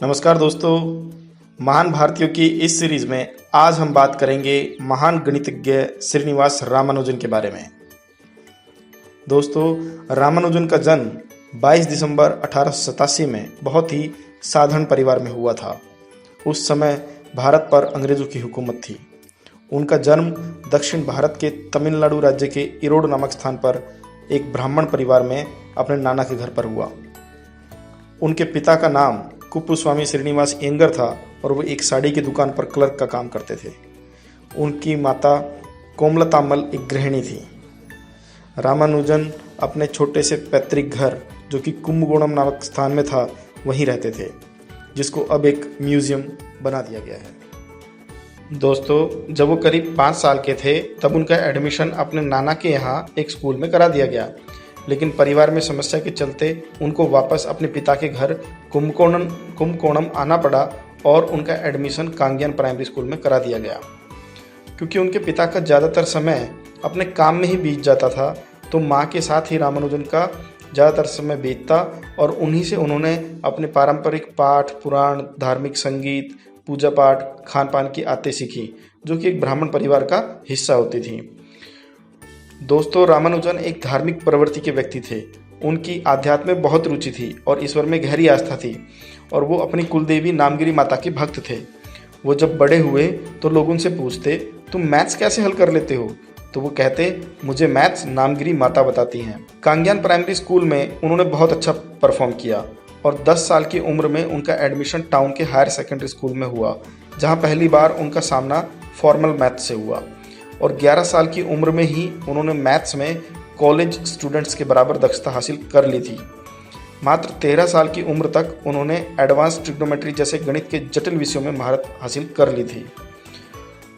नमस्कार दोस्तों, महान भारतीयों की इस सीरीज में आज हम बात करेंगे महान गणितज्ञ श्रीनिवास रामानुजन के बारे में। दोस्तों, रामानुजन का जन्म 22 दिसंबर 1887 में बहुत ही साधारण परिवार में हुआ था। उस समय भारत पर अंग्रेजों की हुकूमत थी। उनका जन्म दक्षिण भारत के तमिलनाडु राज्य के इरोड नामक स्थान पर एक ब्राह्मण परिवार में अपने नाना के घर पर हुआ। उनके पिता का नाम कुप्पुस्वामी श्रीनिवास अयंगर था और वो एक साड़ी की दुकान पर क्लर्क का काम करते थे। उनकी माता कोमलताम्मल एक गृहिणी थी। रामानुजन अपने छोटे से पैतृक घर, जो कि कुंभकोणम नामक स्थान में था, वहीं रहते थे, जिसको अब एक म्यूजियम बना दिया गया है। दोस्तों, जब वो करीब 5 साल के थे तब उनका एडमिशन अपने नाना के यहाँ एक स्कूल में करा दिया गया, लेकिन परिवार में समस्या के चलते उनको वापस अपने पिता के घर कुंभकोणम आना पड़ा और उनका एडमिशन कांग्यान प्राइमरी स्कूल में करा दिया गया। क्योंकि उनके पिता का ज़्यादातर समय अपने काम में ही बीत जाता था, तो माँ के साथ ही रामानुजन का ज़्यादातर समय बीतता और उन्हीं से उन्होंने अपने पारंपरिक पाठ, पुराण, धार्मिक संगीत, पूजा पाठ, खान पान की आदतें सीखी, जो कि एक ब्राह्मण परिवार का हिस्सा होती थी। दोस्तों, रामानुजन एक धार्मिक प्रवृत्ति के व्यक्ति थे। उनकी आध्यात्म में बहुत रुचि थी और ईश्वर में गहरी आस्था थी और वो अपनी कुलदेवी नामगिरी माता के भक्त थे। वो जब बड़े हुए तो लोग उनसे पूछते, तुम मैथ्स कैसे हल कर लेते हो? तो वो कहते, मुझे मैथ्स नामगिरी माता बताती हैं। कांग्यान प्राइमरी स्कूल में उन्होंने बहुत अच्छा परफॉर्म किया और 10 साल की उम्र में उनका एडमिशन टाउन के हायर सेकेंडरी स्कूल में हुआ, जहाँ पहली बार उनका सामना फॉर्मल मैथ से हुआ। और 11 साल की उम्र में ही उन्होंने मैथ्स में कॉलेज स्टूडेंट्स के बराबर दक्षता हासिल कर ली थी। मात्र 13 साल की उम्र तक उन्होंने एडवांस ट्रिग्नोमेट्री जैसे गणित के जटिल विषयों में महारत हासिल कर ली थी।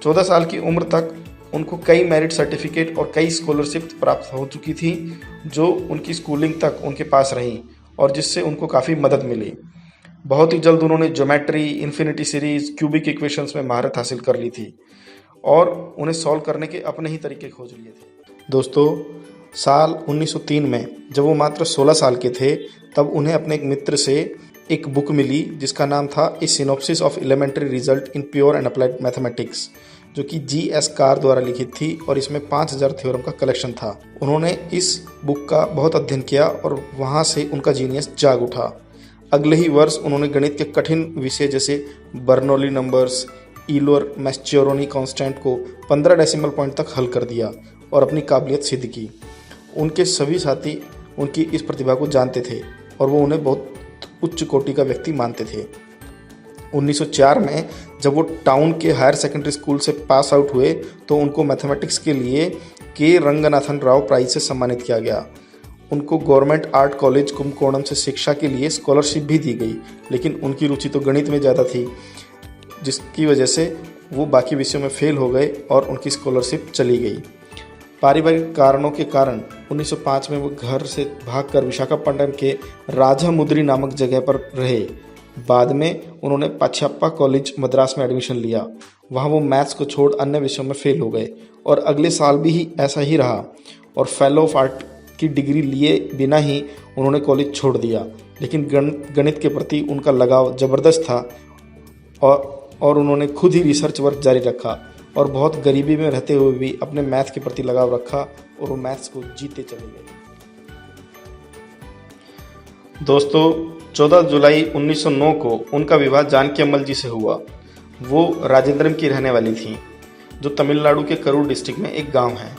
14 साल की उम्र तक उनको कई मेरिट सर्टिफिकेट और कई स्कॉलरशिप प्राप्त हो चुकी थी, जो उनकी स्कूलिंग तक उनके पास रहीं और जिससे उनको काफ़ी मदद मिली। बहुत ही जल्द उन्होंने geometry, infinity series, cubic equations में महारत हासिल कर ली थी और उन्हें सॉल्व करने के अपने ही तरीके खोज लिए थे। दोस्तों, साल 1903 में जब वो मात्र 16 साल के थे, तब उन्हें अपने एक मित्र से एक बुक मिली जिसका नाम था a synopsis of elementary result in pure and applied mathematics, जो कि G.S. कार द्वारा लिखित थी और इसमें 5000 थ्योरम का कलेक्शन था। उन्होंने इस बुक का बहुत अध्ययन किया और वहाँ से उनका जीनियस जाग उठा। अगले ही वर्ष उन्होंने गणित के कठिन विषय जैसे बर्नौली नंबर्स, ईलोर मैस्चेरोनी कांस्टेंट को 15 डेसिमल पॉइंट तक हल कर दिया और अपनी काबिलियत सिद्ध की। उनके सभी साथी उनकी इस प्रतिभा को जानते थे और वो उन्हें बहुत उच्च कोटि का व्यक्ति मानते थे। 1904 में जब वो टाउन के हायर सेकेंडरी स्कूल से पास आउट हुए तो उनको मैथमेटिक्स के लिए के रंगनाथन राव प्राइज से सम्मानित किया गया। उनको गवर्नमेंट आर्ट कॉलेज कुंभकोणम से शिक्षा के लिए स्कॉलरशिप भी दी गई, लेकिन उनकी रुचि तो गणित में ज़्यादा थी, जिसकी वजह से वो बाकी विषयों में फेल हो गए और उनकी स्कॉलरशिप चली गई। पारिवारिक कारणों के कारण 1905 में वो घर से भागकर विशाखापट्टनम के राजामुद्री नामक जगह पर रहे। बाद में उन्होंने पाछाप्पा कॉलेज मद्रास में एडमिशन लिया। वहाँ वो मैथ्स को छोड़ अन्य विषयों में फेल हो गए और अगले साल भी ऐसा ही रहा और फेलो ऑफ आर्ट की डिग्री लिए बिना ही उन्होंने कॉलेज छोड़ दिया। लेकिन गणित के प्रति उनका लगाव ज़बरदस्त था और उन्होंने खुद ही रिसर्च वर्क जारी रखा और बहुत गरीबी में रहते हुए भी अपने मैथ के प्रति लगाव रखा और वो मैथ्स को जीते चले गए। दोस्तों, 14 जुलाई 1909 को उनका विवाह जानकी अम्मल जी से हुआ। वो राजेंद्रम की रहने वाली थी, जो तमिलनाडु के करूर डिस्ट्रिक्ट में एक गांव है,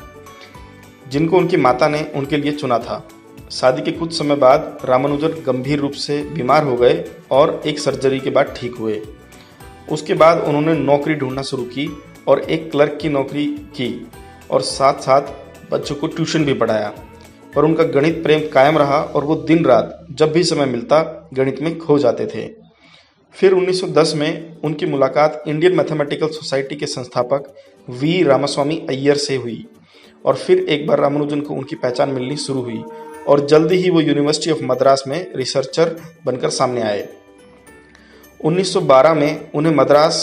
जिनको उनकी माता ने उनके लिए चुना था। शादी के कुछ समय बाद रामानुजन गंभीर रूप से बीमार हो गए और एक सर्जरी के बाद ठीक हुए। उसके बाद उन्होंने नौकरी ढूंढना शुरू की और एक क्लर्क की नौकरी की और साथ साथ बच्चों को ट्यूशन भी पढ़ाया। पर उनका गणित प्रेम कायम रहा और वो दिन रात जब भी समय मिलता गणित में खो जाते थे। फिर 1910 में उनकी मुलाकात इंडियन मैथमेटिकल सोसाइटी के संस्थापक वी रामास्वामी अय्यर से हुई और फिर एक बार रामानुजन को उनकी पहचान मिलनी शुरू हुई और जल्दी ही वो यूनिवर्सिटी ऑफ मद्रास में रिसर्चर बनकर सामने आए। 1912 में उन्हें मद्रास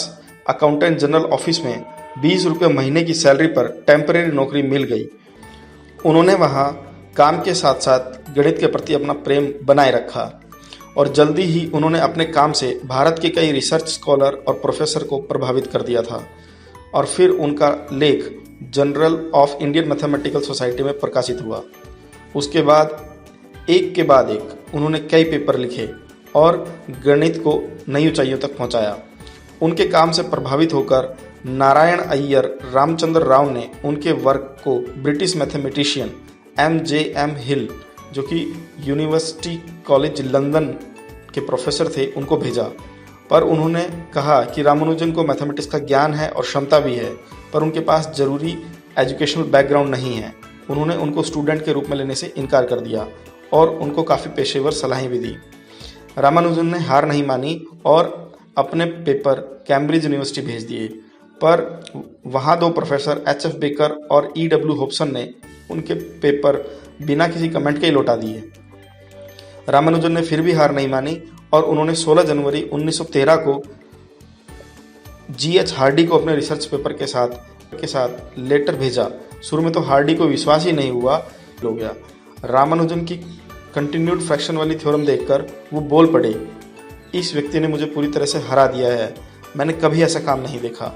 अकाउंटेंट जनरल ऑफिस में 20 रुपये महीने की सैलरी पर टेम्परेरी नौकरी मिल गई। उन्होंने वहाँ काम के साथ साथ गणित के प्रति अपना प्रेम बनाए रखा और जल्दी ही उन्होंने अपने काम से भारत के कई रिसर्च स्कॉलर और प्रोफेसर को प्रभावित कर दिया था। और फिर उनका लेख journal of Indian mathematical society में प्रकाशित हुआ। उसके बाद एक उन्होंने कई पेपर लिखे और गणित को नई ऊंचाइयों तक पहुंचाया। उनके काम से प्रभावित होकर नारायण अय्यर रामचंद्र राव ने उनके वर्क को ब्रिटिश मैथमेटिशियन MJM हिल, जो कि यूनिवर्सिटी कॉलेज लंदन के प्रोफेसर थे, उनको भेजा। पर उन्होंने कहा कि रामानुजन को मैथमेटिक्स का ज्ञान है और क्षमता भी है, पर उनके पास जरूरी एजुकेशनल बैकग्राउंड नहीं है। उन्होंने उनको स्टूडेंट के रूप में लेने से इनकार कर दिया और उनको काफ़ी पेशेवर सलाहें भी दी। रामानुजन ने हार नहीं मानी और अपने पेपर कैम्ब्रिज यूनिवर्सिटी भेज दिए, पर वहाँ 2 प्रोफेसर HF बेकर और EW हॉब्सन ने उनके पेपर बिना किसी कमेंट के ही लौटा दिए। रामानुजन ने फिर भी हार नहीं मानी और उन्होंने 16 जनवरी 1913 को GH हार्डी को अपने रिसर्च पेपर के साथ लेटर भेजा। शुरू में तो हार्डी को विश्वास ही नहीं हुआ हो गया। रामानुजन की कंटिन्यूड फ्रैक्शन वाली थ्योरम देखकर वो बोल पड़े, इस व्यक्ति ने मुझे पूरी तरह से हरा दिया है, मैंने कभी ऐसा काम नहीं देखा।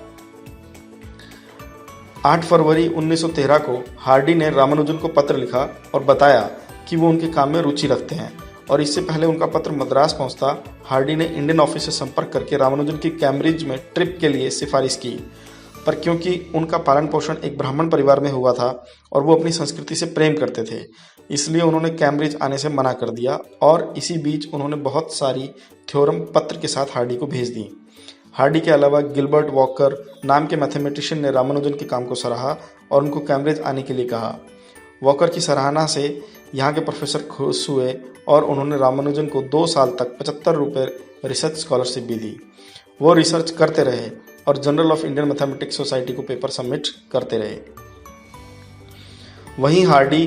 8 फरवरी 1913 को हार्डी ने रामानुजन को पत्र लिखा और बताया कि वो उनके काम में रुचि रखते हैं, और इससे पहले उनका पत्र मद्रास पहुंचता हार्डी ने इंडियन ऑफिस से संपर्क करके रामानुजन की कैम्ब्रिज में ट्रिप के लिए सिफारिश की। पर क्योंकि उनका पालन पोषण एक ब्राह्मण परिवार में हुआ था और वो अपनी संस्कृति से प्रेम करते थे, इसलिए उन्होंने कैम्ब्रिज आने से मना कर दिया। और इसी बीच उन्होंने बहुत सारी थ्योरम पत्र के साथ हार्डी को भेज दी। हार्डी के अलावा गिलबर्ट वॉकर नाम के मैथमेटिशियन ने रामानुजन के काम को सराहा और उनको कैम्ब्रिज आने के लिए कहा। वॉकर की सराहना से यहाँ के प्रोफेसर खुश हुए और उन्होंने रामानुजन को 2 साल तक 75 रुपये रिसर्च स्कॉलरशिप भी दी। वो रिसर्च करते रहे और journal of Indian mathematics society को पेपर सबमिट करते रहे। वहीं हार्डी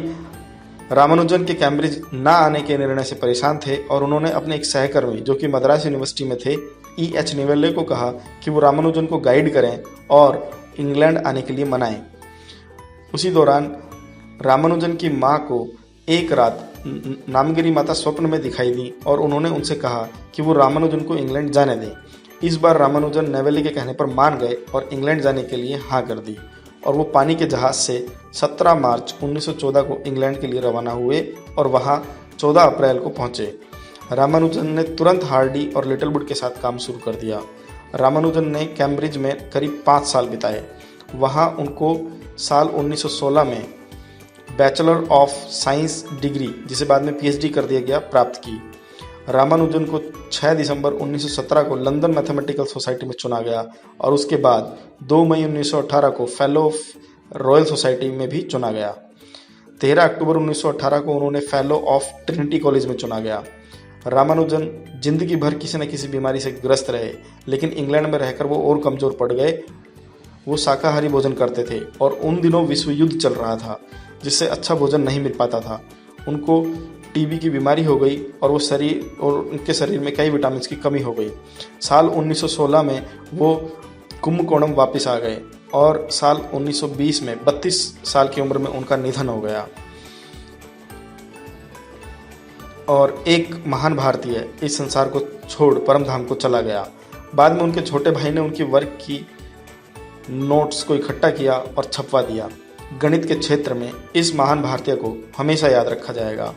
रामानुजन के कैम्ब्रिज ना आने के निर्णय से परेशान थे और उन्होंने अपने एक सहकर्मी जो कि मद्रास यूनिवर्सिटी में थे EH निवेले को कहा कि वो रामानुजन को गाइड करें और इंग्लैंड आने के लिए मनाएं। उसी दौरान रामानुजन की माँ को एक रात नामगिरी माता स्वप्न में दिखाई दी और उन्होंने उनसे कहा कि वो रामानुजन को इंग्लैंड जाने दें। इस बार रामानुजन नेवेले के कहने पर मान गए और इंग्लैंड जाने के लिए हाँ कर दी और वो पानी के जहाज़ से 17 मार्च 1914 को इंग्लैंड के लिए रवाना हुए और वहाँ 14 अप्रैल को पहुँचे। रामानुजन ने तुरंत हार्डी और लिटिलवुड के साथ काम शुरू कर दिया। रामानुजन ने कैम्ब्रिज में करीब 5 साल बिताए। वहाँ उनको साल 1916 में बैचलर ऑफ साइंस डिग्री, जिसे बाद में PhD कर दिया गया, प्राप्त की। रामानुजन को 6 दिसंबर 1917 को लंदन मैथमेटिकल सोसाइटी में चुना गया और उसके बाद 2 मई 1918 को फेलो ऑफ रॉयल सोसाइटी में भी चुना गया। 13 अक्टूबर 1918 को उन्होंने फेलो ऑफ ट्रिनिटी कॉलेज में चुना गया। रामानुजन जिंदगी भर किसी न किसी बीमारी से ग्रस्त रहे, लेकिन इंग्लैंड में रहकर वो और कमज़ोर पड़ गए। वो शाकाहारी भोजन करते थे और उन दिनों विश्व युद्ध चल रहा था, जिससे अच्छा भोजन नहीं मिल पाता था। उनको TB की बीमारी हो गई और उनके शरीर में कई विटामिन की कमी हो गई। साल 1916 में वो कुंभकोणम वापस आ गए और साल 1920 में 32 साल की उम्र में उनका निधन हो गया। और एक महान भारतीय इस संसार को छोड़ परम धाम को चला गया। बाद में उनके छोटे भाई ने उनकी वर्क की नोट्स को इकट्ठा किया और छपवा दिया। गणित के क्षेत्र में इस महान भारतीय को हमेशा याद रखा जाएगा।